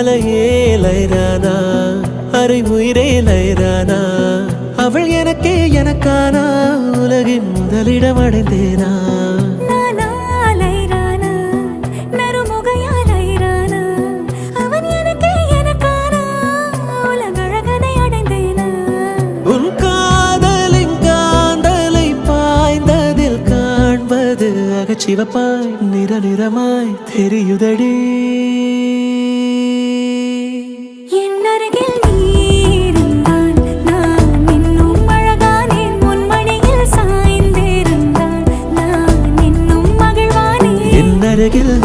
அலையே லைரானா அரை உயிரே லைரானா அவள் எனக்கே எனக்கானா உலகின் முதலிடம் அடைந்தேனா உன் காதலின் காந்தலை பாய்ந்ததில் காண்பது அகச்சிவப்பாய் நிறமாய் தெரியுதடி அருகில்